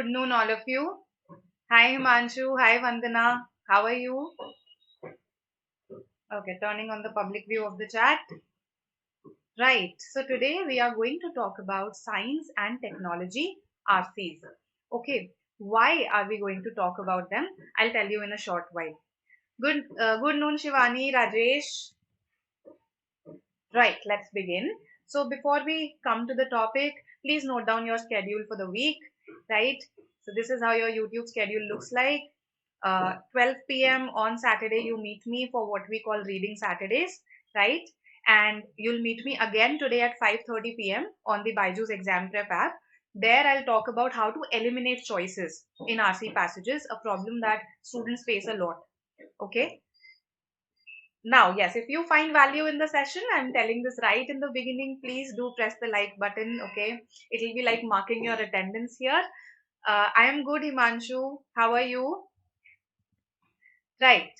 Good noon, all of you. Hi, Himanshu. Hi, Vandana. How are you? Okay, turning on the public view of the chat. Right. So today we are going to talk about science and technology RCs. Okay. Why are we going to talk about them? I'll tell you in a short while. Good noon, Shivani, Rajesh. Right. Let's begin. So before we come to the topic, please note down your schedule for the week. Right. So this is how your YouTube schedule looks like. 12 p.m. on Saturday, you meet me for what we call Reading Saturdays, right? And you'll meet me again today at 5:30 p.m. on the BYJU'S exam prep app. There, I'll talk about how to eliminate choices in RC passages, a problem that students face a lot. Okay. Now, yes, if you find value in the session, I'm telling this right in the beginning, please do press the like button. Okay. It'll be like marking your attendance here. I am good, Himanshu. How are you? Right.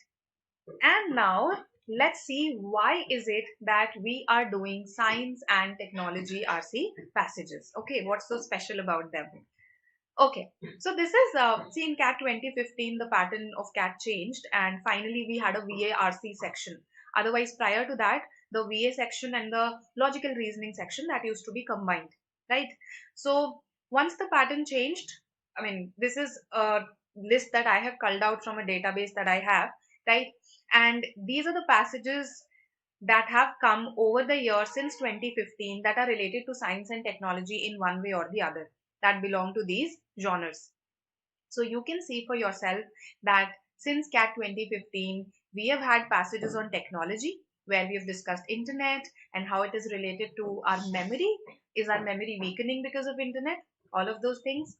And now let's see why is it that we are doing science and technology RC passages. Okay, what's so special about them? Okay, so this is, see in CAT 2015, the pattern of CAT changed and finally we had a VARC section. Otherwise, prior to that, the VA section and the logical reasoning section that used to be combined, right? So once the pattern changed, I mean, this is a list that I have culled out from a database that I have, right? And these are the passages that have come over the years since 2015 that are related to science and technology in one way or the other that belong to these genres. So you can see for yourself that since CAT 2015, we have had passages on technology where we have discussed internet and how it is related to our memory. Is our memory weakening because of internet? All of those things.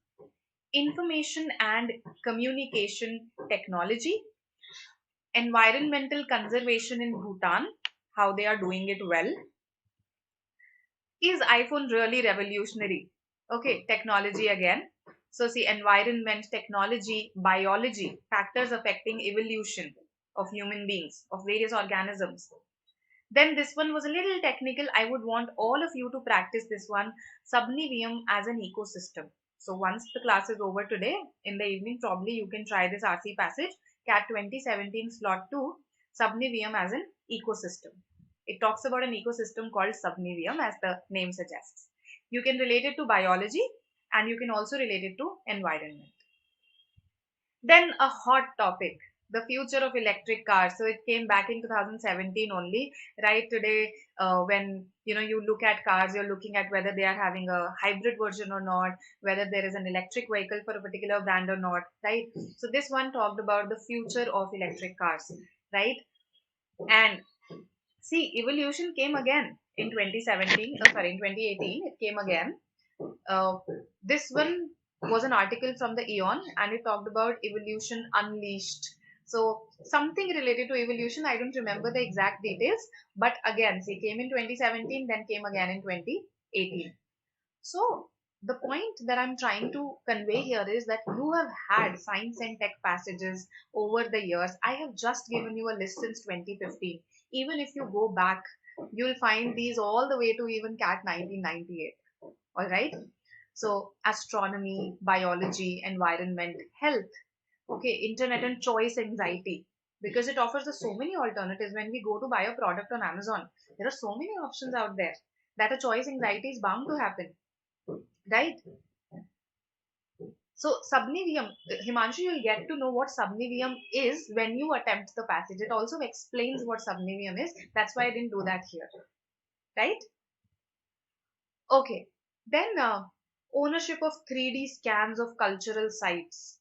Information and communication technology, environmental conservation in Bhutan, how they are doing it well. Is iPhone really revolutionary? Okay, technology again. So see, environment, technology, biology, factors affecting evolution of human beings, of various organisms. Then this one was a little technical. I would want all of you to practice this one, subnivium as an ecosystem. So once the class is over today, in the evening, probably you can try this RC passage, CAT 2017 slot 2, subnivium as an ecosystem. It talks about an ecosystem called subnivium as the name suggests. You can relate it to biology and you can also relate it to environment. Then a hot topic, the future of electric cars. So it came back in 2017 only. Right today, when you look at cars, you're looking at whether they are having a hybrid version or not, whether there is an electric vehicle for a particular brand or not. Right. So this one talked about the future of electric cars. Right. And see, evolution came again in 2017. Sorry, in 2018, it came again. Uh, this one was an article from the Eon and it talked about evolution unleashed. So something related to evolution, I don't remember the exact details, but again, see, came in 2017, then came again in 2018. So the point that I'm trying to convey here is that you have had science and tech passages over the years. I have just given you a list since 2015. Even if you go back, you'll find these all the way to even CAT 1998. All right. So astronomy, biology, environment, health, okay, internet and choice anxiety, because it offers us so many alternatives. When we go to buy a product on Amazon, there are so many options out there that a choice anxiety is bound to happen, right? So subnivium, Himanshu, you'll get to know what subnivium is when you attempt the passage. It also explains what subnivium is. That's why I didn't do that here, right? Okay. Then ownership of 3D scans of cultural sites,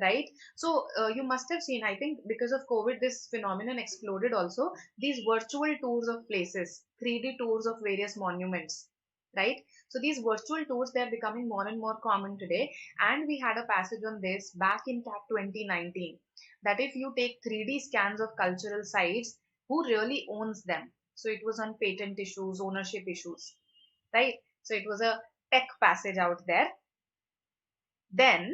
right? So you must have seen, I think because of COVID, this phenomenon exploded also. These virtual tours of places, 3D tours of various monuments, right? So these virtual tours, they're becoming more and more common today. And we had a passage on this back in CAT 2019, that if you take 3D scans of cultural sites, who really owns them? So it was on patent issues, ownership issues, right? So it was a tech passage out there. Then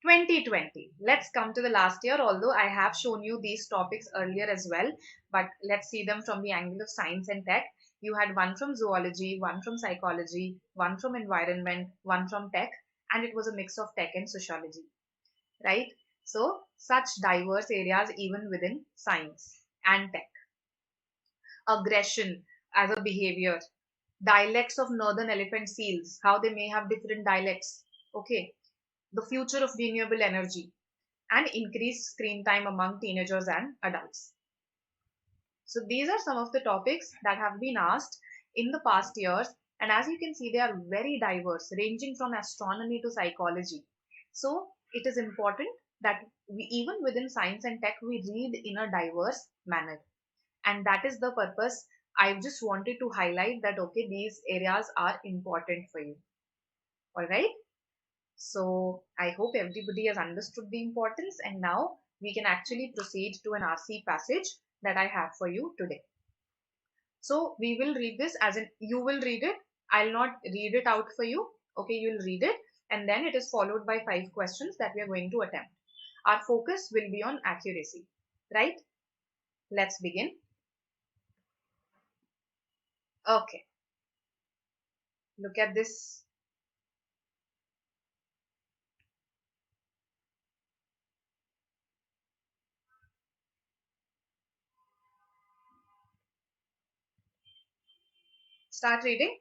2020. Let's come to the last year, although I have shown you these topics earlier as well, but let's see them from the angle of science and tech. You had one from zoology, one from psychology, one from environment, one from tech, and it was a mix of tech and sociology, right? So such diverse areas even within science and tech. Aggression as a behavior, dialects of northern elephant seals, how they may have different dialects, okay, the future of renewable energy, and increased screen time among teenagers and adults. So these are some of the topics that have been asked in the past years, and as you can see, they are very diverse, ranging from astronomy to psychology. So it is important that we, even within science and tech, we read in a diverse manner, and that is the purpose. I just wanted to highlight that, okay, these areas are important for you. All right. So I hope everybody has understood the importance, and now we can actually proceed to an RC passage that I have for you today. So we will read this, as in you will read it. I'll not read it out for you. Okay, you'll read it, and then it is followed by 5 questions that we are going to attempt. Our focus will be on accuracy, right? Let's begin. Okay, look at this. Start reading.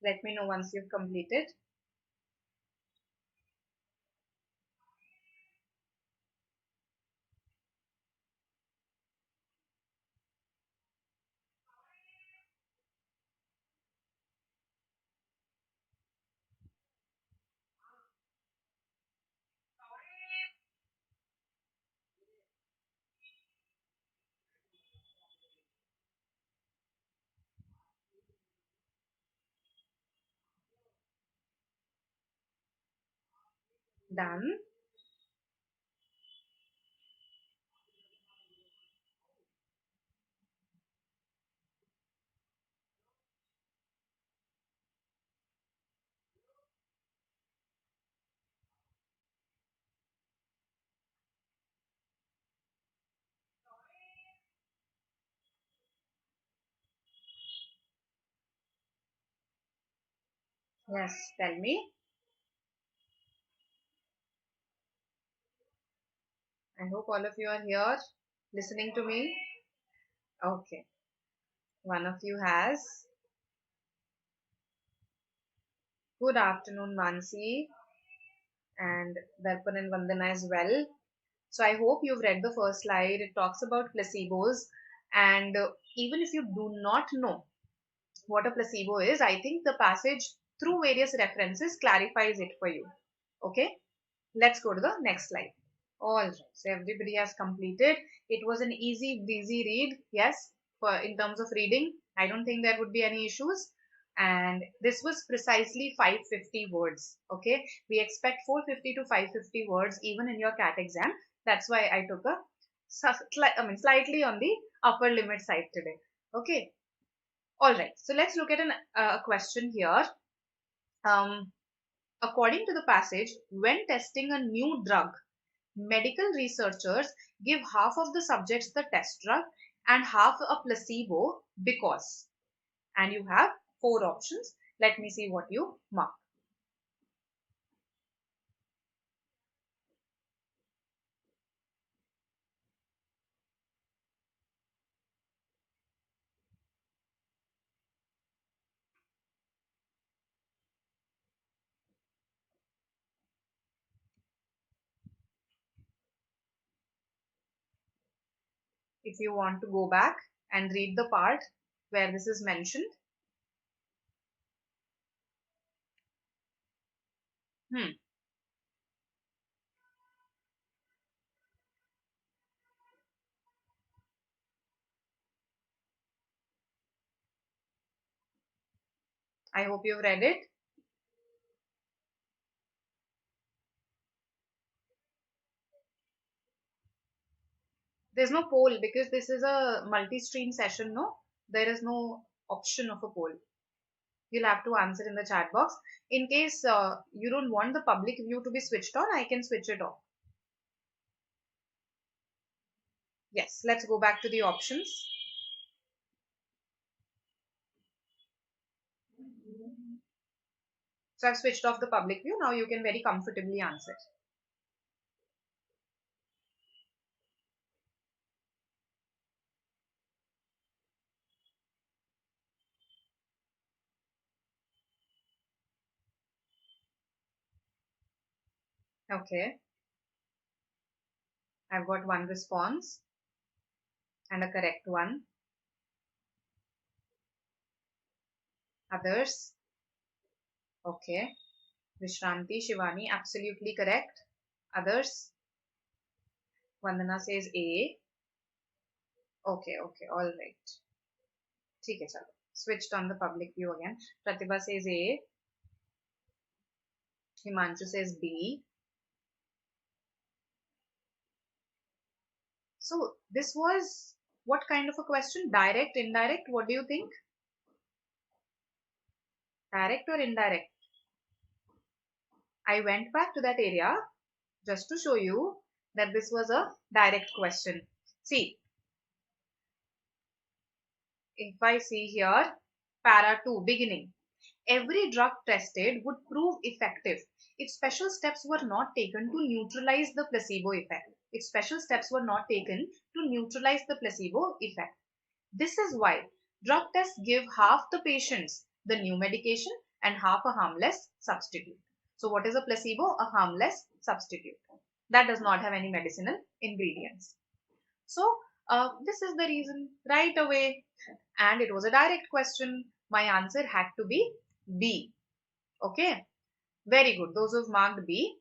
Let me know once you've completed. Done. Yes, tell me. I hope all of you are here listening to me. Okay. One of you has. Good afternoon, Mansi, and Darpan and Vandana as well. So I hope you've read the first slide. It talks about placebos, and even if you do not know what a placebo is, I think the passage through various references clarifies it for you. Okay, let's go to the next slide. All right, so everybody has completed. It was an easy breezy read, yes, for in terms of reading. I don't think there would be any issues. And this was precisely 550 words. Okay, we expect 450 to 550 words even in your CAT exam. That's why I took a slightly on the upper limit side today. Okay, all right. So let's look at a question here. Um, According to the passage, when testing a new drug, medical researchers give half of the subjects the test drug and half a placebo because. And you have 4 options. Let me see what you mark. If you want to go back and read the part where this is mentioned. Hmm. I hope you've read it. There's no poll because this is a multi-stream session, no? There is no option of a poll. You'll have to answer in the chat box. In case you don't want the public view to be switched on, I can switch it off. Yes, let's go back to the options. So I've switched off the public view. Now you can very comfortably answer. Okay, I've got one response and a correct one. Others? Okay. Vishranti, Shivani, absolutely correct. Others? Vandana says A. Okay, all right. ठीक है चलो. Switched on the public view again. Pratibha says A. Himanshu says B. So this was what kind of a question? Direct, indirect? What do you think? Direct or indirect? I went back to that area just to show you that this was a direct question. See, if I see here, para 2, beginning. Every drug tested would prove effective if special steps were not taken to neutralize the placebo effect. If special steps were not taken to neutralize the placebo effect. This is why drug tests give half the patients the new medication and half a harmless substitute. So what is a placebo? A harmless substitute that does not have any medicinal ingredients. So this is the reason right away, and it was a direct question. My answer had to be B. Okay, very good. Those who've marked B.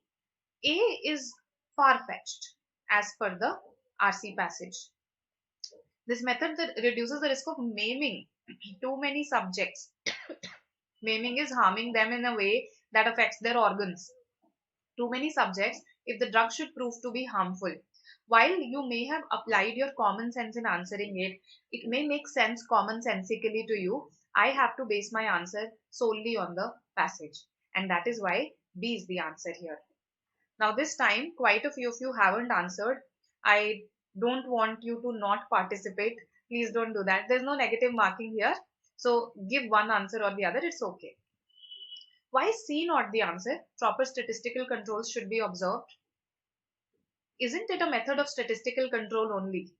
A is far-fetched as per the RC passage. This method that reduces the risk of maiming too many subjects. Maiming is harming them in a way that affects their organs. Too many subjects if the drug should prove to be harmful. While you may have applied your common sense in answering it, it may make sense common sensically to you. I have to base my answer solely on the passage. And that is why B is the answer here. Now this time, quite a few of you haven't answered. I don't want you to not participate. Please don't do that. There's no negative marking here. So give one answer or the other. It's okay. Why is C not the answer? Proper statistical controls should be observed. Isn't it a method of statistical control only?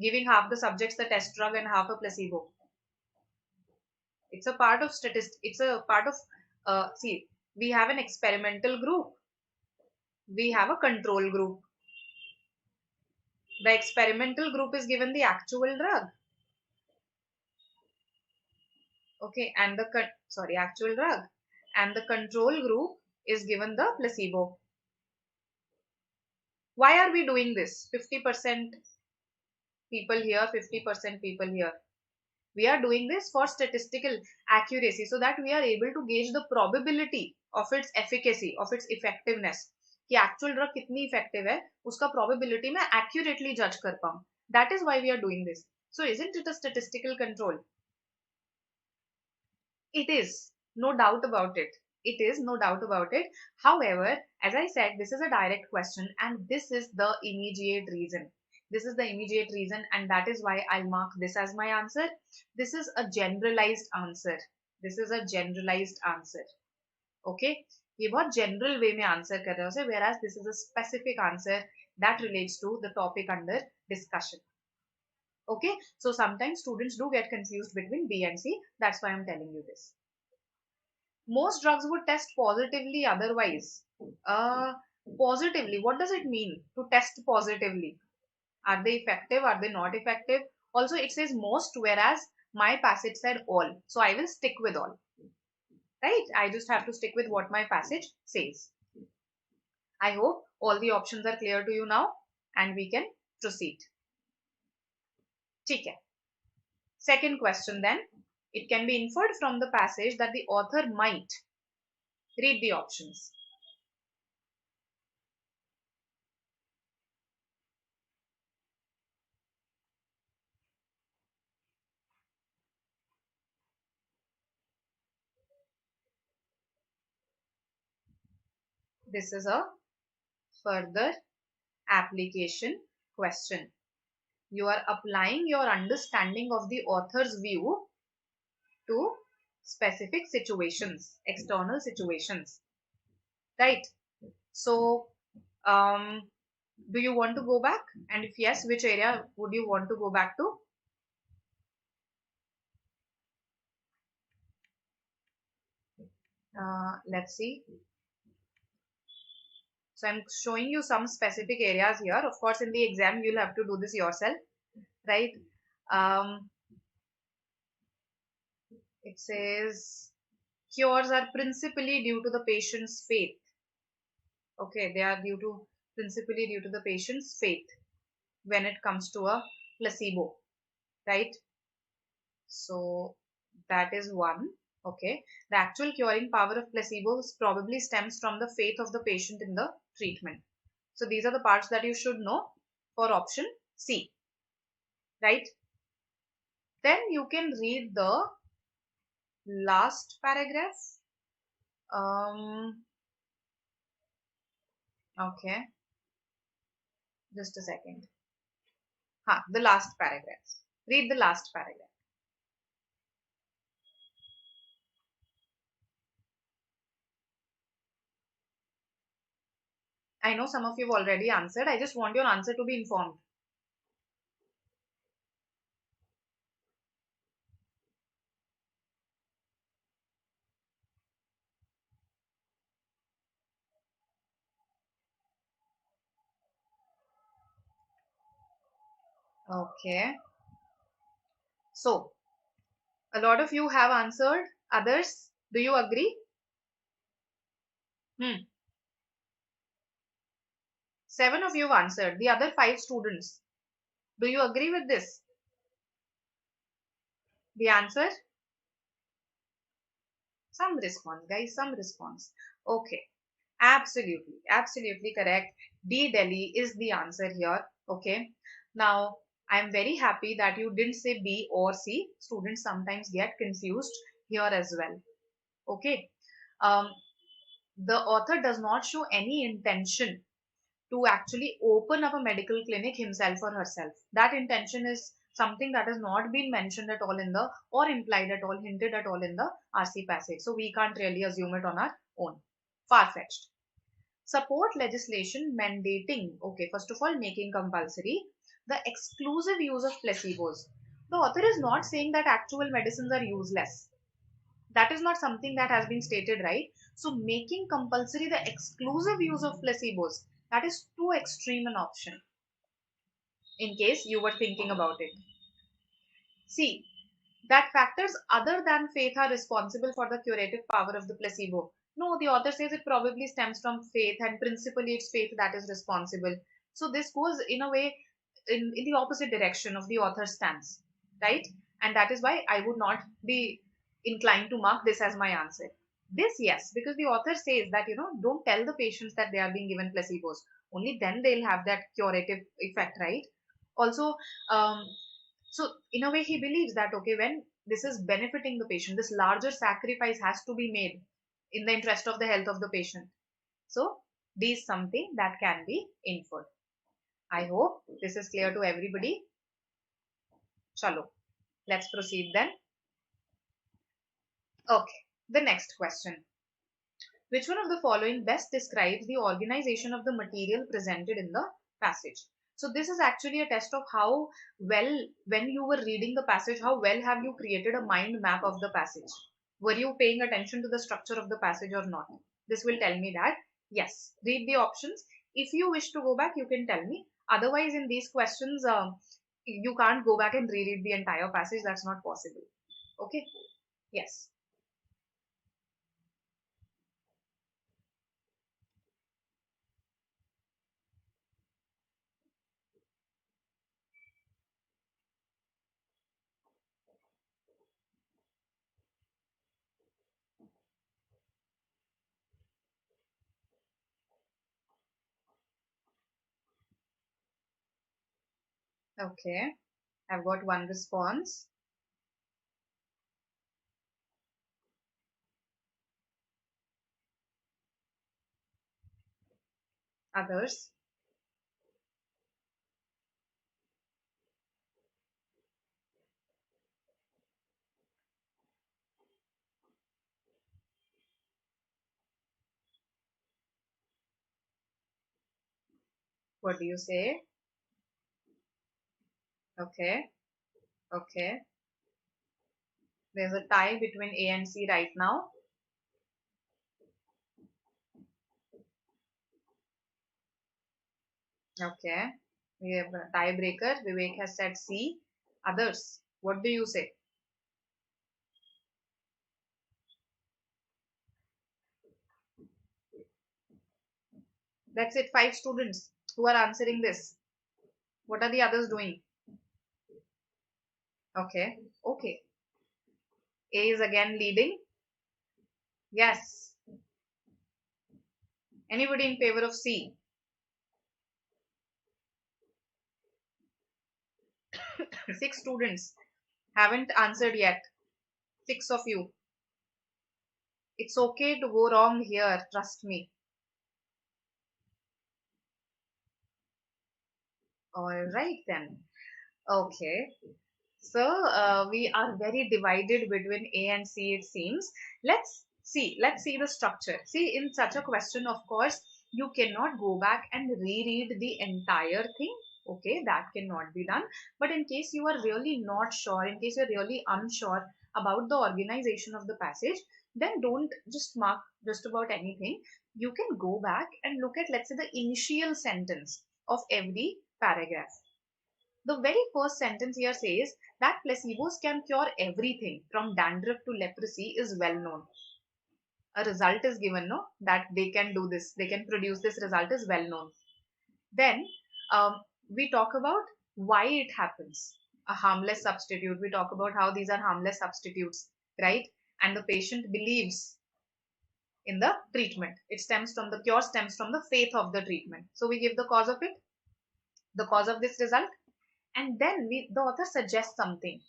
Giving half the subjects the test drug and half a placebo. It's a part of it's a part of, see, we have an experimental group. We have a control group. The experimental group is given the actual drug. Okay, and the actual drug. And the control group is given the placebo. Why are we doing this? 50% people here, 50% people here. We are doing this for statistical accuracy so that we are able to gauge the probability of its efficacy, of its effectiveness. कि actual drug कितनी effective है, उसका probability मैं accurately judge कर पाऊँ. That is why we are doing this. So isn't it a statistical control? It is, no doubt about it. It is, no doubt about it. However, as I said, this is a direct question and this is the immediate reason. This is the immediate reason and that is why I'll mark this as my answer. This is a generalized answer. This is a generalized answer. Okay? ये बहुत general way में answer कर रहे हो, whereas this is a specific answer that relates to the topic under discussion. Okay, so sometimes students do get confused between B and C. That's why I'm telling you this. Most drugs would test positively otherwise. Positively, what does it mean to test positively? Are they effective? Are they not effective? Also, it says most, whereas my passage said all. So I will stick with all. Right? I just have to stick with what my passage says. I hope all the options are clear to you now and we can proceed. ठीक है. Second question then. It can be inferred from the passage that the author might. Read the options. This is a further application question. You are applying your understanding of the author's view to specific situations, external situations, right? So, um, do you want to go back? And if yes, which area would you want to go back to? Let's see. So I'm showing you some specific areas here. Of course, in the exam, you'll have to do this yourself, right? Um, it says cures are principally due to the patient's faith. Okay, they are principally due to the patient's faith when it comes to a placebo, right? So that is one. Okay, the actual curing power of placebos probably stems from the faith of the patient in the treatment. So these are the parts that you should know for option C, right? Then you can read the last paragraph. Okay, just a second. The last paragraph. Read the last paragraph. I know some of you have already answered. I just want your answer to be informed. Okay. So, a lot of you have answered. Others, do you agree? 7 of you have answered. The other 5 students. Do you agree with this? The answer? Some response, guys. Some response. Okay. Absolutely. Absolutely correct. D Delhi is the answer here. Okay. Now, I'm very happy that you didn't say B or C. Students sometimes get confused here as well. Okay. Um, the author does not show any intention to actually open up a medical clinic himself or herself. That intention is something that has not been mentioned at all in the, or implied at all, hinted at all in the RC passage. So we can't really assume it on our own. Far-fetched. Support legislation mandating, okay, first of all, making compulsory the exclusive use of placebos. The author is not saying that actual medicines are useless. That is not something that has been stated, right? So making compulsory the exclusive use of placebos, that is too extreme an option, in case you were thinking about it. See, that factors other than faith are responsible for the curative power of the placebo. No, the author says it probably stems from faith, and principally it's faith that is responsible. So this goes in a way in the opposite direction of the author's stance, right? And that is why I would not be inclined to mark this as my answer. This, yes, because the author says that, don't tell the patients that they are being given placebos. Only then they'll have that curative effect, right? Also, um, so in a way, he believes that, okay, when this is benefiting the patient, this larger sacrifice has to be made in the interest of the health of the patient. So this is something that can be inferred. I hope this is clear to everybody. Chalo, let's proceed then. Okay, the next question. Which one of the following best describes the organization of the material presented in the passage? So this is actually a test of how well, when you were reading the passage, how well have you created a mind map of the passage? Were you paying attention to the structure of the passage or not? This will tell me that, yes. Read the options. If you wish to go back, you can tell me. Otherwise, in these questions, you can't go back and reread the entire passage. That's not possible. Okay? Yes. Okay. I've got one response. Others. What do you say? Okay. Okay. There's a tie between A and C right now. Okay. We have a tiebreaker. Vivek has said C. Others. What do you say? That's it. 5 students who are answering this. What are the others doing? Okay. Okay. A is again leading. Yes. Anybody in favor of C? 6 students haven't answered yet. 6 of you. It's okay to go wrong here. Trust me. All right then. Okay. So we are very divided between A and C, it seems. Let's see the structure. See, in such a question, of course, you cannot go back and reread the entire thing. Okay, that cannot be done. But in case you are really not sure, in case you're really unsure about the organization of the passage, then don't just mark just about anything. You can go back and look at, let's say, the initial sentence of every paragraph. The very first sentence here says that placebos can cure everything from dandruff to leprosy is well known. A result is given, no, that they can do this, they can produce this result is well known. Then we talk about why it happens. A harmless substitute. We talk about how these are harmless substitutes, right? And the patient believes in the treatment. It stems from the cure, stems from the faith of the treatment. So we give the cause of it, the cause of this result. And then the author suggests something,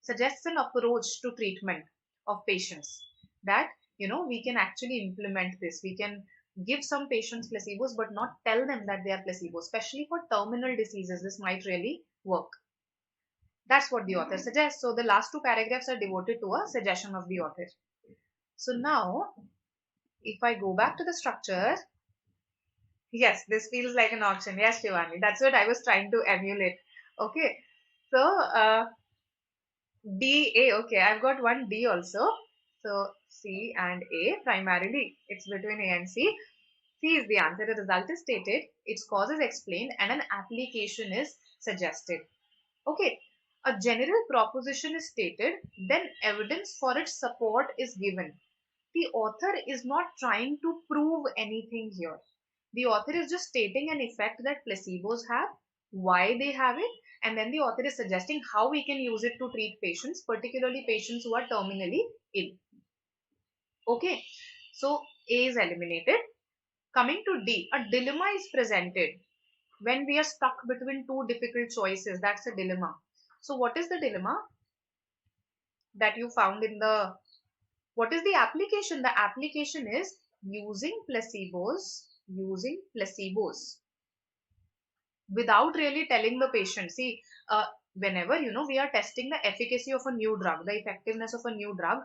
suggests an approach to treatment of patients that, we can actually implement this. We can give some patients placebos, but not tell them that they are placebos, especially for terminal diseases. This might really work. That's what the author suggests. So the last 2 paragraphs are devoted to a suggestion of the author. So now, if I go back to the structure, yes, this feels like an auction. Yes, Shivani, that's what I was trying to emulate. Okay. So, D, A. Okay, I've got one D also. So C and A primarily. It's between A and C. C is the answer. The result is stated. Its cause is explained and an application is suggested. Okay. A general proposition is stated. Then evidence for its support is given. The author is not trying to prove anything here. The author is just stating an effect that placebos have, why they have it, and then the author is suggesting how we can use it to treat patients, particularly patients who are terminally ill. Okay, so A is eliminated. Coming to D, a dilemma is presented when we are stuck between 2 difficult choices. That's a dilemma. So what is the dilemma that you found in the, what is the application? The application is using placebos without really telling the patient. See, whenever we are testing the efficacy of a new drug, the effectiveness of a new drug,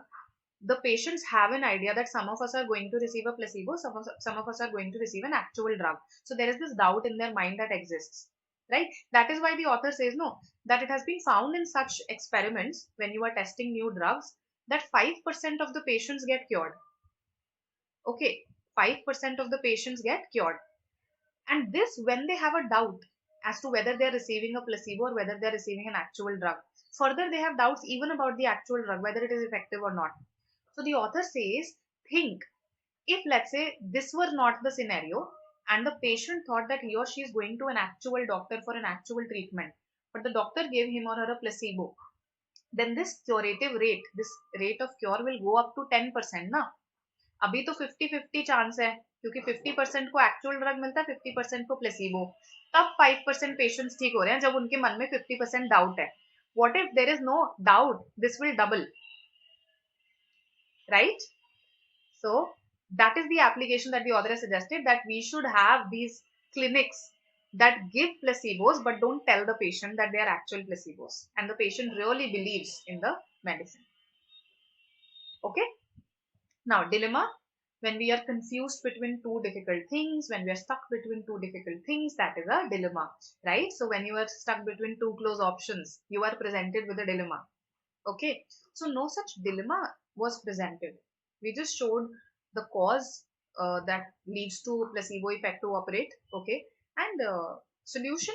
the patients have an idea that some of us are going to receive a placebo, some of us are going to receive an actual drug. So there is this doubt in their mind that exists, right? That is why the author says no, that it has been found in such experiments when you are testing new drugs that 5% of the patients get cured. Okay, 5% of the patients get cured. And this when they have a doubt as to whether they are receiving a placebo or whether they are receiving an actual drug. Further, they have doubts even about the actual drug, whether it is effective or not. So the author says, think, if let's say this were not the scenario and the patient thought that he or she is going to an actual doctor for an actual treatment, but the doctor gave him or her a placebo, then this curative rate, this rate of cure will go up to 10% ना. अभी तो 50-50 chance है क्योंकि 50% को actual drug मिलता है 50% को placebo. तब 5% पेशेंट्स ठीक हो रहे हैं जब उनके मन में 50% डाउट है. What if there is no doubt? This will double, right? So that is the application that the author has suggested, that we should have these clinics that give placebos but don't tell the patient that they are actual placebos, and the patient really believes in the medicine. Okay. Now, dilemma: when we are confused between two difficult things, when we are stuck between two difficult things, that is a dilemma, right? So when you are stuck between two close options, you are presented with a dilemma. Okay. So no such dilemma was presented. We just showed the cause that leads to placebo effect to operate. Okay. And solution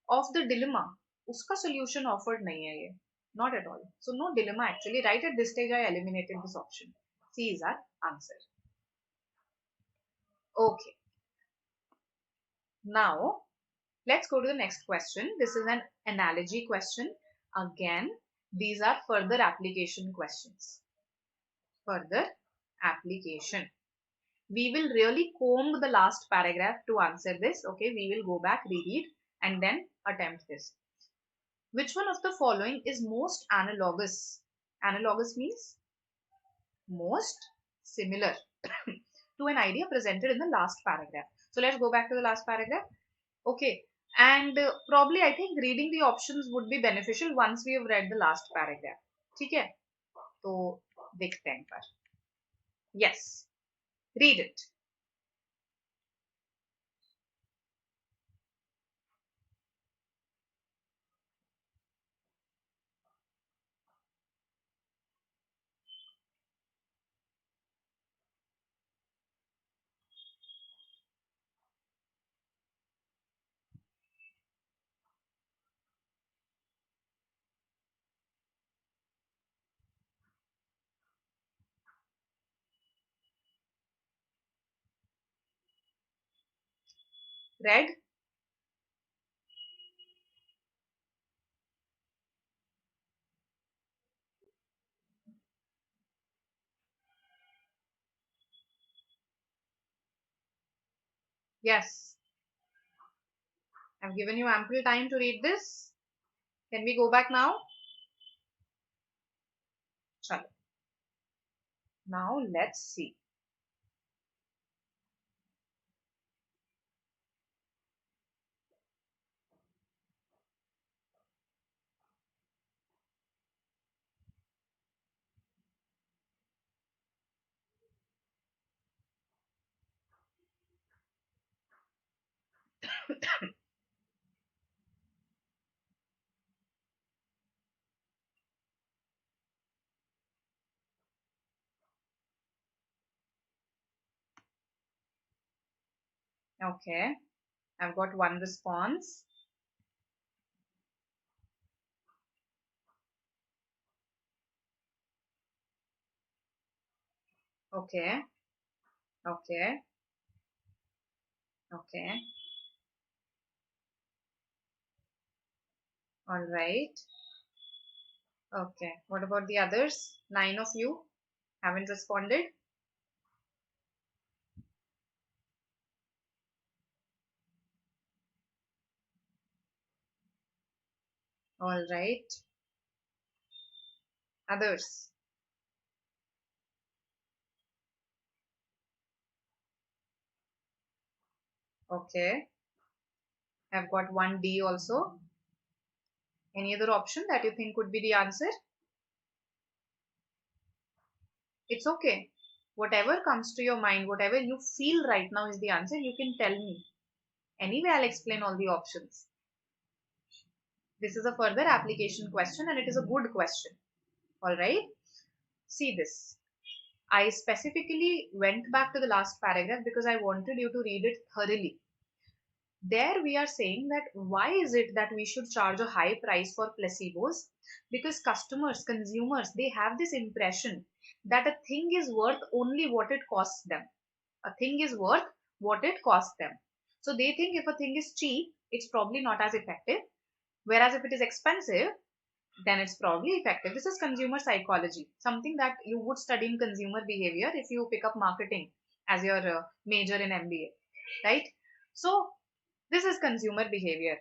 of the dilemma, uska solution offered nahi hai ye. Not at all. So no dilemma actually. Right at this stage, I eliminated this option. C is our answer. Okay. Now, let's go to the next question. This is an analogy question. Again, these are further application questions. Further application. We will really comb the last paragraph to answer this. Okay, we will go back, reread, and then attempt this. Which one of the following is most analogous? Analogous means most similar to an idea presented in the last paragraph. So let's go back to the last paragraph. Okay, and probably I think reading the options would be beneficial once we have read the last paragraph. ठीक है? तो देखते हैं एक बार. Yes, read it. Read? Yes. I've given you ample time to read this. Can we go back now? Chalo. Now let's see. Okay. I've got one response. Okay. Okay. Okay. All right. Okay. What about the others? 9 of you haven't responded. All right. Others. Okay. I've got one D also. Any other option that you think could be the answer? It's okay. Whatever comes to your mind, whatever you feel right now is the answer, you can tell me. Anyway, I'll explain all the options. This is a further application question and it is a good question. All right. See this. I specifically went back to the last paragraph because I wanted you to read it thoroughly. There we are saying that why is it that we should charge a high price for placebos? Because customers, consumers, they have this impression that a thing is worth only what it costs them. A thing is worth what it costs them. So they think if a thing is cheap, it's probably not as effective. Whereas if it is expensive, then it's probably effective. This is consumer psychology, something that you would study in consumer behavior if you pick up marketing as your major in MBA, right? So this is consumer behavior.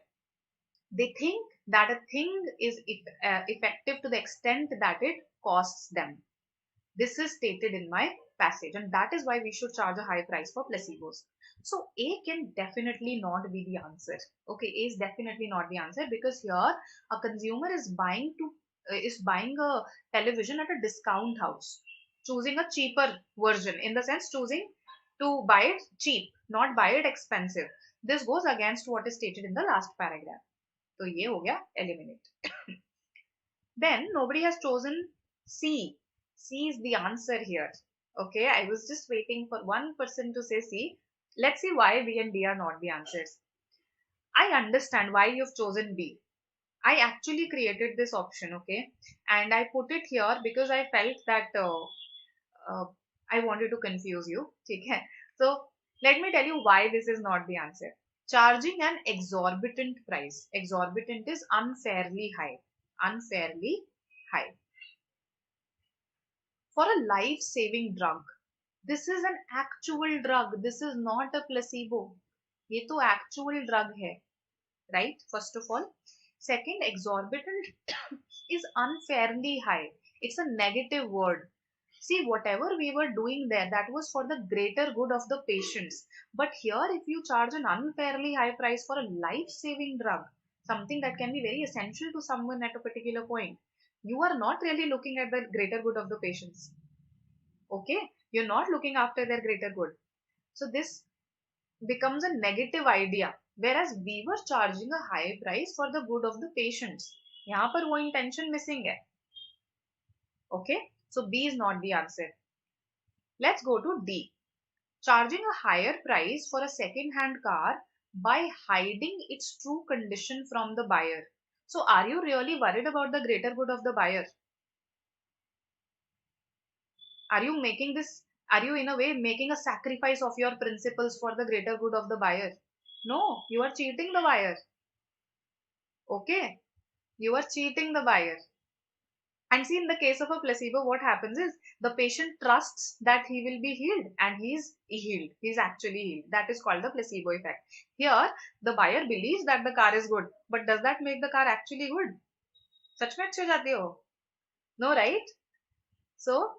They think that a thing is effective to the extent that it costs them. This is stated in my passage, and that is why we should charge a high price for placebos. So A can definitely not be the answer. Okay, A is definitely not the answer because here a consumer is buying a television at a discount house, choosing a cheaper version, in the sense choosing to buy it cheap, not buy it expensive. This goes against what is stated in the last paragraph. So ये हो गया eliminate. Then nobody has chosen C. C is the answer here. Okay, I was just waiting for one person to say C. Let's see why B and D are not the answers. I understand why you've chosen B. I actually created this option, okay, and I put it here because I felt that uh, I wanted to confuse you. Okay, so let me tell you why this is not the answer. Charging an exorbitant price. Exorbitant is unfairly high. Unfairly high for a life-saving drug. This is an actual drug. This is not a placebo. ये तो actual drug है, right? First of all. Second, exorbitant is unfairly high. It's a negative word. See, whatever we were doing there, that was for the greater good of the patients. But here, if you charge an unfairly high price for a life-saving drug, something that can be very essential to someone at a particular point, you are not really looking at the greater good of the patients. Okay, you're not looking after their greater good. So this becomes a negative idea, whereas we were charging a high price for the good of the patients. यहाँ पर वो intention missing है. Okay, so B is not the answer. Let's go to D. Charging a higher price for a second-hand car by hiding its true condition from the buyer. So are you really worried about the greater good of the buyer? Are you making this, are you in a way making a sacrifice of your principles for the greater good of the buyer? No, you are cheating the buyer. Okay, you are cheating the buyer. And see, in the case of a placebo, what happens is the patient trusts that he will be healed and he's healed. He's actually healed. That is called the placebo effect. Here, the buyer believes that the car is good, but does that make the car actually good? सच में अच्छे हो जाते हो? No, right? So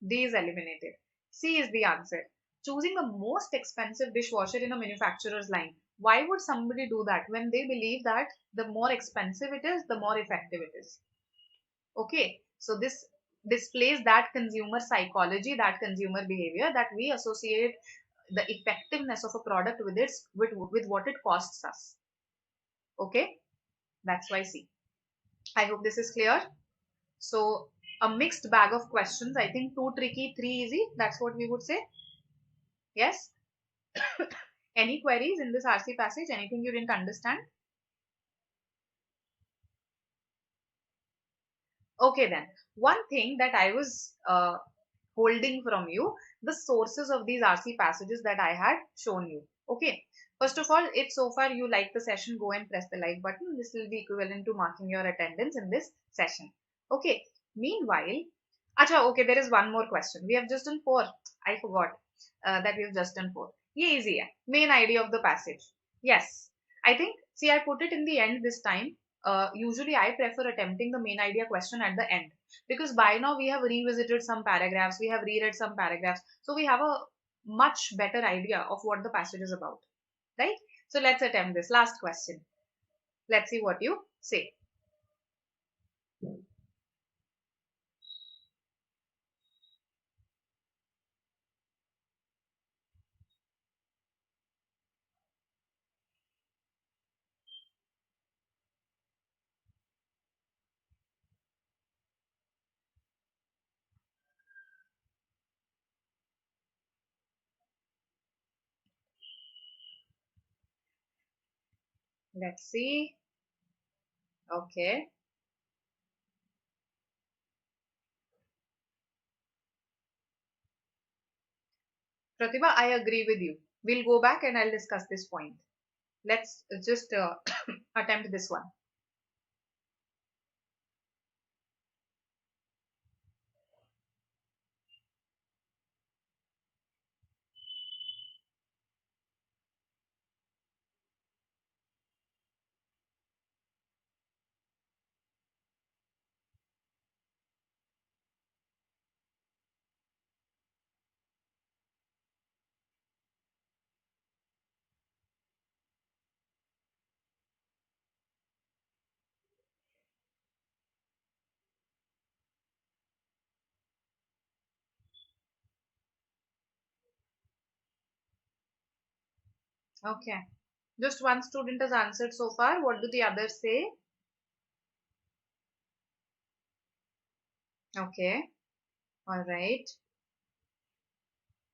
D is eliminated. C is the answer. Choosing the most expensive dishwasher in a manufacturer's line. Why would somebody do that when they believe that the more expensive it is, the more effective it is? Okay, so this displays that consumer psychology, that consumer behavior, that we associate the effectiveness of a product with what it costs us. Okay, that's why C. I hope this is clear. So a mixed bag of questions. I think 2 tricky, 3 easy. That's what we would say. Yes. Any queries in this RC passage? Anything you didn't understand? Okay, then. One thing that I was holding from you, the sources of these RC passages that I had shown you. Okay. First of all, if so far you like the session, go and press the like button. This will be equivalent to marking your attendance in this session. Okay. Meanwhile, acha, okay, there is one more question. We have just done 4. I forgot that we have just done 4. Yeah, easy. Yeah. Main idea of the passage. Yes. I think, see, I put it in the end this time. Usually I prefer attempting the main idea question at the end, because by now we have revisited some paragraphs, we have reread some paragraphs, so we have a much better idea of what the passage is about, right? So let's attempt this last question. Let's see what you say. Let's see. Okay, Pratibha, I agree with you. We'll go back and I'll discuss this point. Let's just attempt this one. Okay. Just one student has answered so far. What do the others say? Okay. All right.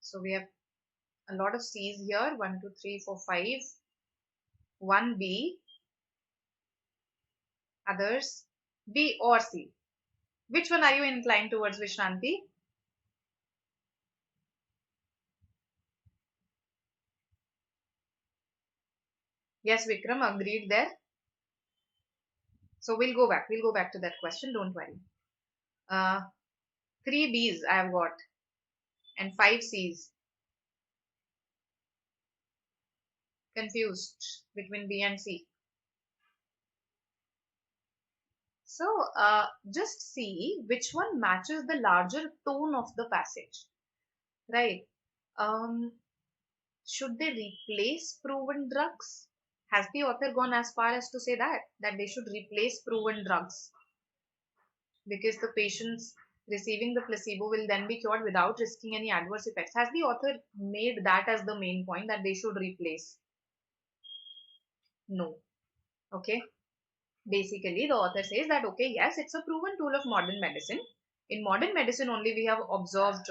So we have a lot of C's here. 1, 2, 3, 4, 5. 1 B. Others B or C. Which one are you inclined towards, Vishranti? Yes, Vikram agreed there. So we'll go back. We'll go back to that question. Don't worry. Uh, 3 B's I have got and 5 C's. Confused between B and C. So just see which one matches the larger tone of the passage, right? Um, should they replace proven drugs? Has the author gone as far as to say that they should replace proven drugs because the patients receiving the placebo will then be cured without risking any adverse effects? Has the author made that as the main point that they should replace? No. Okay. Basically, the author says that, okay, yes, it's a proven tool of modern medicine. In modern medicine only we have observed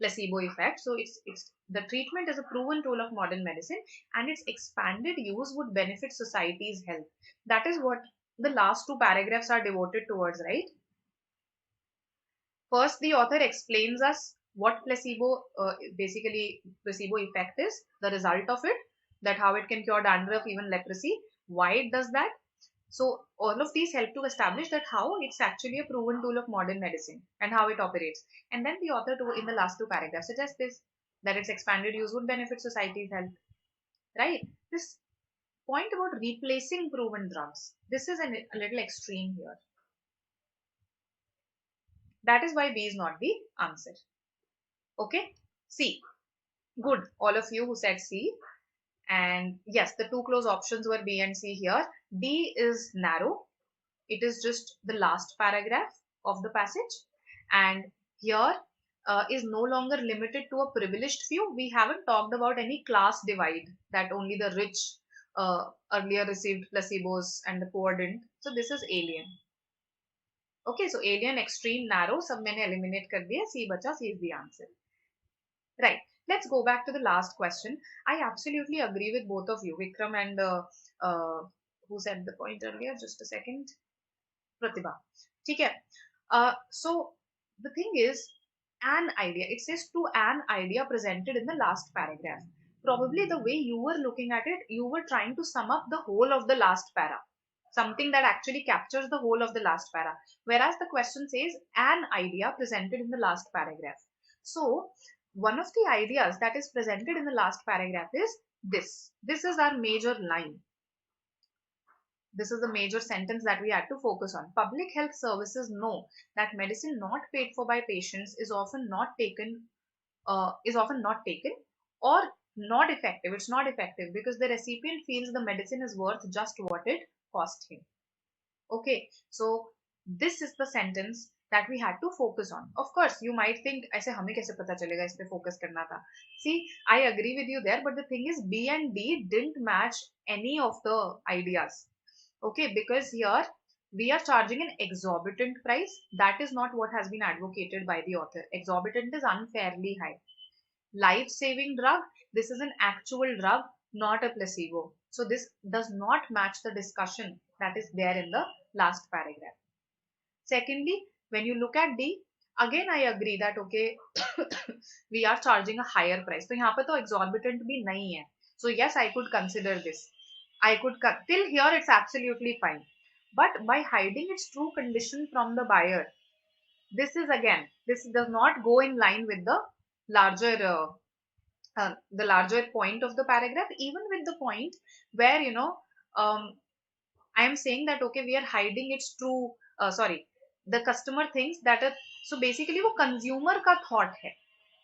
placebo effect. So it's the treatment is a proven tool of modern medicine, and its expanded use would benefit society's health. That is what the last two paragraphs are devoted towards, right? First, the author explains us what basically placebo effect is, the result of it, that how it can cure dandruff, even leprosy, why it does that. So all of these help to establish that how it's actually a proven tool of modern medicine and how it operates. And then the author in the last two paragraphs suggests this, that its expanded use would benefit society's health, right? This point about replacing proven drugs, this is a little extreme here. That is why B is not the answer. Okay, C. Good, all of you who said C. And yes, the two close options were B and C here. D is narrow. It is just the last paragraph of the passage, and here is no longer limited to a privileged few. We haven't talked about any class divide, that only the rich earlier received placebos and the poor didn't. So this is alien. Okay, so alien, extreme, narrow, सब मैंने eliminate कर दिया. C बचा, C is the answer. Right. Let's go back to the last question. I absolutely agree with both of you, Vikram and who said the point earlier. Just a second. Pratibha. ठीक है. So the thing is, an idea. It says to an idea presented in the last paragraph. Probably the way you were looking at it, you were trying to sum up the whole of the last para. Something that actually captures the whole of the last para. Whereas the question says an idea presented in the last paragraph. So one of the ideas that is presented in the last paragraph is this. This is our major line. This is the major sentence that we had to focus on. Public health services know that medicine not paid for by patients is often not taken, or not effective. It's not effective because the recipient feels the medicine is worth just what it cost him. Okay, so this is the sentence that we had to focus on. Of course, you might think, ऐसे हमें कैसे पता चलेगा इस पे focus करना था. See, I agree with you there, but the thing is, B and D didn't match any of the ideas. Okay, because here we are charging an exorbitant price. That is not what has been advocated by the author. Exorbitant is unfairly high. Life-saving drug, this is an actual drug, not a placebo. So this does not match the discussion that is there in the last paragraph. Secondly, when you look at D, again I agree that okay, we are charging a higher price. So यहाँ पे तो exorbitant भी नहीं है. So yes, I could consider this. Till here it's absolutely fine. But by hiding its true condition from the buyer, this does not go in line with the larger point of the paragraph, even with the point where, I am saying that, okay, we are hiding its true, the customer thinks that, so basically वो consumer का thought है.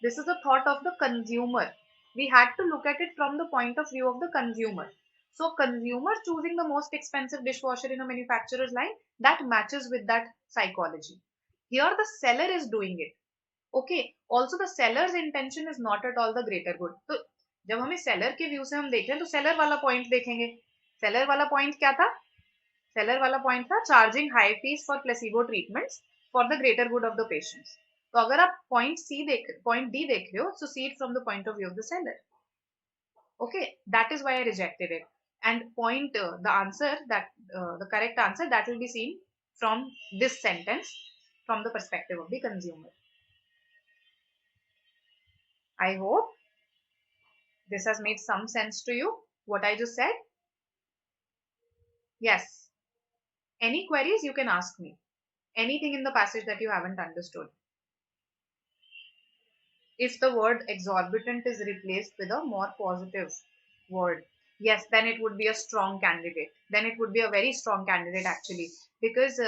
This is the thought of the consumer. We had to look at it from the point of view of the consumer. So consumer choosing the most expensive dishwasher in a manufacturer's line, that matches with that psychology. Here the seller is doing it. Okay. Also the seller's intention is not at all the greater good. So जब हमें seller के view से हम देख रहे हैं तो seller वाला पॉइंट देखेंगे. सेलर वाला पॉइंट क्या था? सेलर वाला पॉइंट था charging high fees for placebo treatments for the greater good of the patients. तो अगर आप पॉइंट डी देख रहे हो, so see it from the point of view of the seller. Okay, that is why I rejected it. And the answer that the correct answer that will be seen from this sentence from the perspective of the consumer. I hope this has made some sense to you, what I just said. Yes. Any queries you can ask me. Anything in the passage that you haven't understood. If the word exorbitant is replaced with a more positive word, yes, then it would be a strong candidate. Then it would be a very strong candidate actually, because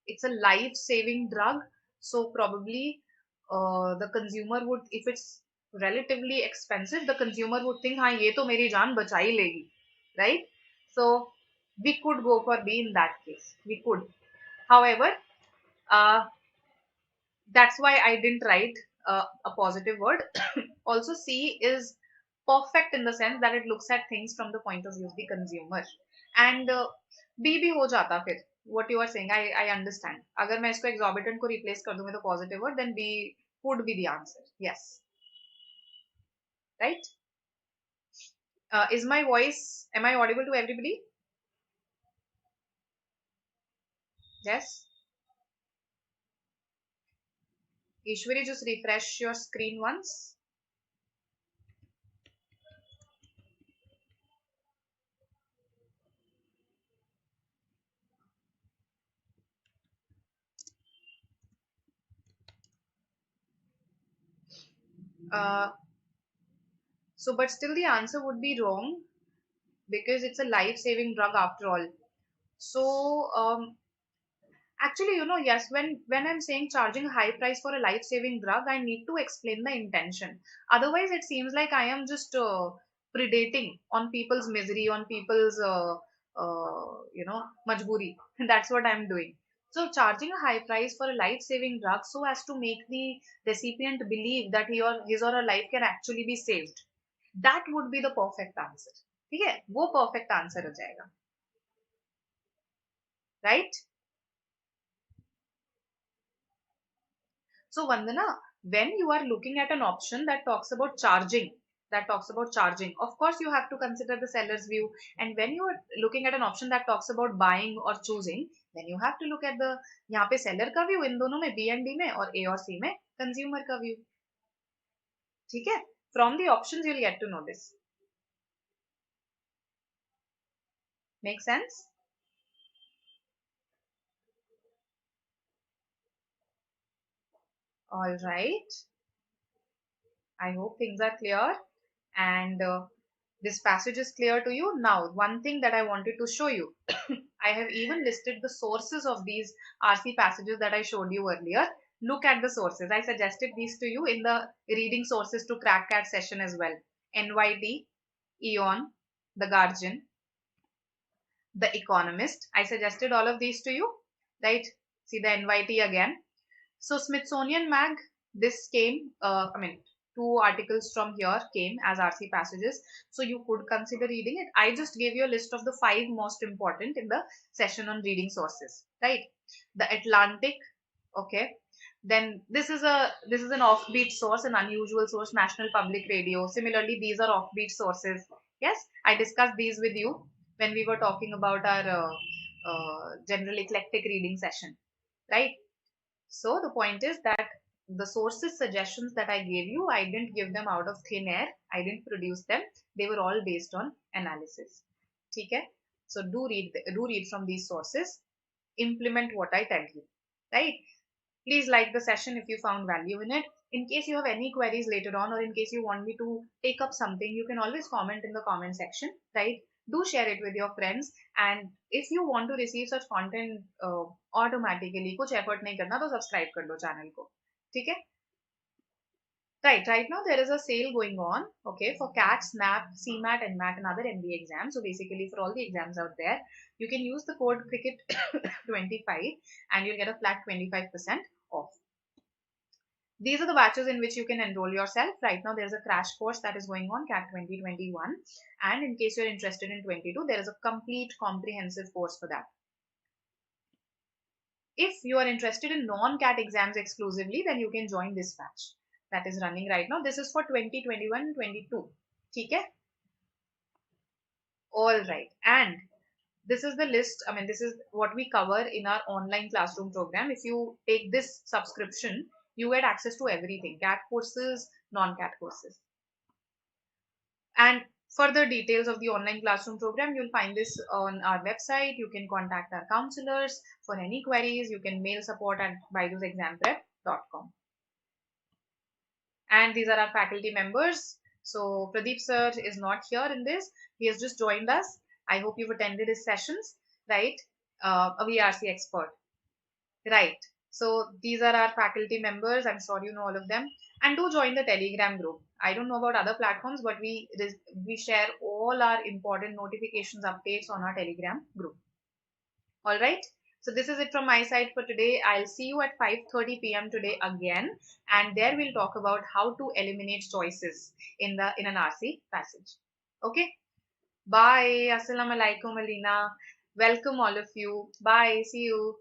it's a life-saving drug. So probably the consumer would, if it's relatively expensive, the consumer would think, हाँ ये तो मेरी जान बचा ही लेगी, right? So we could go for B in that case. We could. However, uh, that's why I didn't write a positive word. Also, C is perfect in the sense that it looks at things from the point of view of the consumer. And B भी हो जाता फिर. What you are saying, I understand. अगर मैं इसको exorbitant को replace कर दूँ with a positive word, then B would be the answer. Yes. Right? Is my voice, am I audible to everybody? Yes. Ishwari, just refresh your screen once. So, but still the answer would be wrong because it's a life-saving drug after all. So, actually, yes, when I'm saying charging a high price for a life-saving drug, I need to explain the intention. Otherwise, it seems like I am just predating on people's misery, on people's majburi. That's what I'm doing. So, charging a high price for a life-saving drug so as to make the recipient believe that his or her life can actually be saved. That would be the perfect answer. ठीक है, वो perfect answer हो जाएगा, right? So Vandana, when you are looking at an option that talks about charging, of course you have to consider the seller's view. And when you are looking at an option that talks about buying or choosing, then you have to look at the यहाँ पे seller का view, इन दोनों में B and D में, और A और C में consumer का view. ठीक है? From the options you'll get to know this. Make sense? All right. I hope things are clear and this passage is clear to you. Now, one thing that I wanted to show you, I have even listed the sources of these RC passages that I showed you earlier. Look at the sources. I suggested these to you in the reading sources to crack cat session as well. NYT, Eon, The Guardian, The Economist. I suggested all of these to you, right? See the NYT again. So Smithsonian Mag, this came, two articles from here came as RC passages. So you could consider reading it. I just gave you a list of the 5 most important in the session on reading sources, right? The Atlantic, okay. Then this is an offbeat source, an unusual source, National Public Radio. Similarly, these are offbeat sources. Yes, I discussed these with you when we were talking about our general eclectic reading session, right? So the point is that the sources suggestions that I gave you, I didn't give them out of thin air. I didn't produce them. They were all based on analysis. Okay? So do read from these sources. Implement what I tell you. Right? Please like the session if you found value in it. In case you have any queries later on, or in case you want me to take up something, you can always comment in the comment section, right? Do share it with your friends. And if you want to receive such content automatically, कुछ effort नहीं करना, तो subscribe कर लो channel को. ठीक है? Right now there is a sale going on, okay, for CAT, SNAP, CMAT, and MAT and other MBA exams. So basically for all the exams out there, you can use the code cricket25 and you'll get a flat 25% off. These are the batches in which you can enroll yourself. Right now, there's a crash course that is going on, CAT 2021. And in case you're interested in 22, there is a complete comprehensive course for that. If you are interested in non-CAT exams exclusively, then you can join this batch that is running right now. This is for 2021-22. Okay? All right. And this is the list. I mean, this is what we cover in our online classroom program. If you take this subscription, you get access to everything: CAT courses, non-CAT courses. And further details of the online classroom program, you'll find this on our website. You can contact our counselors for any queries. You can mail support at byju'sexamprep.com. And these are our faculty members. So Pradeep sir is not here in this. He has just joined us. I hope you've attended his sessions, right? A VARC expert, right? So these are our faculty members. I'm sure you know all of them. And do join the Telegram group. I don't know about other platforms, but we share all our important notifications, updates on our Telegram group. All right. So this is it from my side for today. I'll see you at 5:30 p.m. today again, and there we'll talk about how to eliminate choices in an RC passage. Okay. Bye. Assalamu alaikum, Alina. Welcome all of you. Bye. See you.